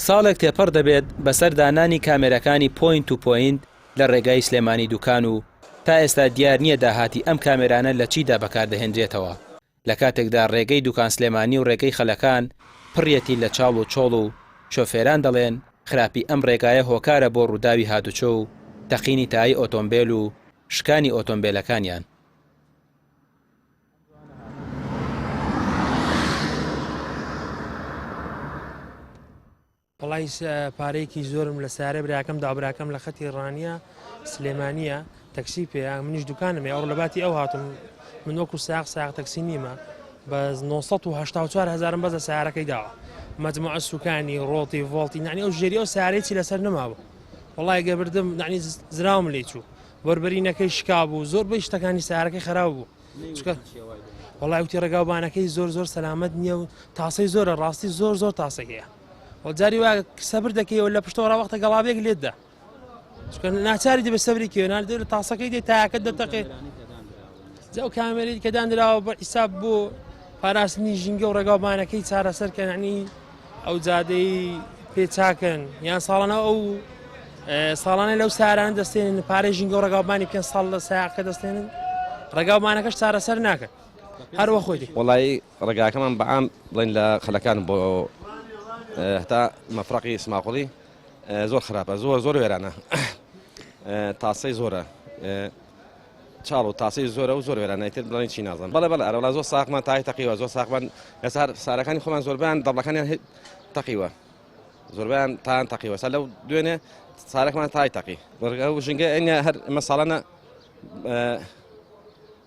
ساڵێک تێپەڕ دەبێت بەسەر دانانی کامێرەکانی پۆینت و پۆینت لە ڕێگای سلێمانی دوکان و تا ئێستا دیار نییە داهاتی ئەم کامێرانە لە چیدا بەکاردەهێنرێتەوە لە کاتێکدا ڕێگەی دوکان سلێمانی و ڕێگەی خەلەکان پڕیەتی لە چاڵ و چۆڵ و شۆفێران دەڵێن خراپی ئەم ڕێگایە هۆکارە بۆ ڕووداوی هاتوچۆ و تەقینی تایی ئۆتۆمبیل و شکانی ئۆتۆمبیلەکانیان. وڵی پارەیەکی زۆرم لە سارە براکەم دابراکەم لە خەتی ڕانیە سلێمانیە تەکسی پێ منیش دوکانم ئەو لە باتی ئەو هاتم من وەکو ساق تەکسی نیمە بە 1970 بەزە سارەکەی داوە مەجموعە سوکانی ڕۆتی ڤۆڵتی نانی ئەو ژێری ئەو سارێکی لەسەر نەماوە وڵی گەبردم نانی زراوم لێ چوو بەربەرینەکەی شکا بوو زۆر بەی شتەکانی سارەکەی خراپ بوو وڵی وتی ڕێگاوبانەکەی زۆر سەلامەت نییە و تاسەی زۆرە ڕاستی زۆر تاسە هەیە وەجاری وا سەبر دەکەیەوە لە پشتەوە وەختە گەڵابێک لێتدا ناچاری دەبێت سەبری کێنان لە تاسەکەی دێ تاکە دەتەقێ جاو کامێری کە دانراوە بە حیساب بۆ پاراستنی ژینگە و ڕێگاوبانەکەی چارەسەرکەنانی ئەو جادەی پێچاکەن یان ساڵانە ئەو ساڵانە لەو ساران دەستێنن پارەی ژینگە و ڕێگاوبانی 5 ساڵ لە ساقە دەستێنن ڕێگاوبانەکەش چارەسەر ناکەن هەروە خۆی وڵی ڕێگاکەمان بەعام بڵین لە خەلەکان بۆ هەتا مەفرەقی سماقڵی زۆر خراپە زۆر وێرانە تاسەی زۆرە چاڵ و تاسی زۆرە و زۆر وێرانە تر بڵێن چی نازانم بەڵێ ئەرەوڵا زۆر ساقمان تای تەقیوە زۆر ساقمان لەسەر سارەکانی خۆمان زۆربیان دەڵەکانیان تەقیوە زۆربیان تایان تەقیوە سەر لەو دوێنێ سارەکمان تای تەقی ژینگە ئەینە هەر ئەمە ساڵانە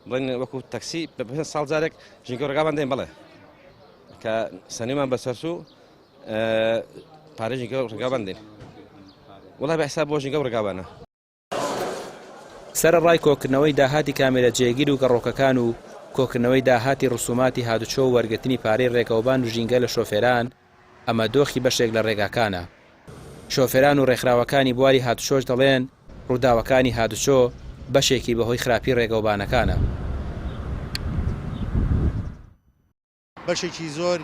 بڵێن وەکو تەکسی بە ساڵ جارێک ژینگە ڕێگامان دێن بڵێ کە سەنیمان بەسەرسوو پارێ ژینگە ڕێگاوان دێن وڵای بە حساب بۆ ژینگە و ڕێگاوانە. سەرەڕای کۆکردنەوەی داهاتی کامێرە جێگیر و گەڕۆکەکان و کۆکردنەوەی داهاتی ڕسوماتی هاتوچۆ و وەرگرتنی پارەی ڕێگەوبان و ژینگە لە شۆفێران ئەمە دۆخی بەشێک لە ڕێگاکانە. شۆفێران و ڕێکخراوەکانی بواری هاتوچۆش دەڵێن ڕووداوەکانی هاتوچۆ بەشێکی بەهۆی خراپی ڕێگەوبانەکانە. بەشێکی زۆر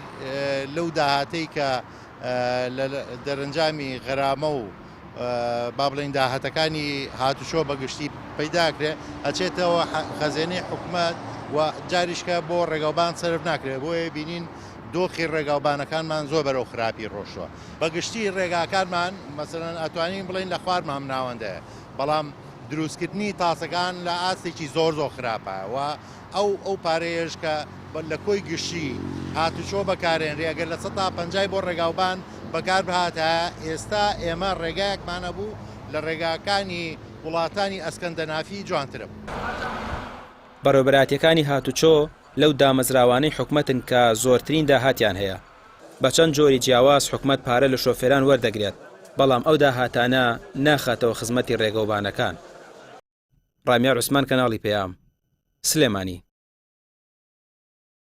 لەو داهاتەی کە دەرەنجامی غەرامە و با بڵین داهاتەکانی هاتوچۆ بەگشتی پەیداکرێ ئەچێتەوە خەزێنەی حکوومەت و جاریشکە بۆ ڕێگاوبان سەرف ناکرێت بۆیە بینین دۆخی ڕێگاوبانەکانمان زۆر بەرەو خراپی ڕۆشتووە بەگشتی ڕێگاکانمان مەسەرەن ئەتوانین بڵین لە خوارمان ناوەندەیە بەڵام دروستکردنی تاسەکان لە ئاستێکی زۆر خراپە و ئەو پارەیەش کە لە کۆی گشتی هاتوچۆ بەکارێنرێ ئەگەر لە 150 بۆ ڕێگاوبان بەکار بهاتە ئێستا ئێمە ڕێگایەکمانە بوو لە ڕێگاکانی وڵاتانی ئەسکەندەنافی جوانترە بوو. بەڕێوەبەراتیەکانی هاتوچۆ لەو دامەزراوانەی حکومەتن کە زۆرترین داهاتیان هەیە بە چەند جۆری جیاواز حکومەت پارە لە شۆفێران وەردەگرێت بەڵام ئەو داهاتانە ناخاتەوە خزمەتی ڕێگەوبانەکان. ڕامیار عوسمان کەناڵی پێام سلێمانی.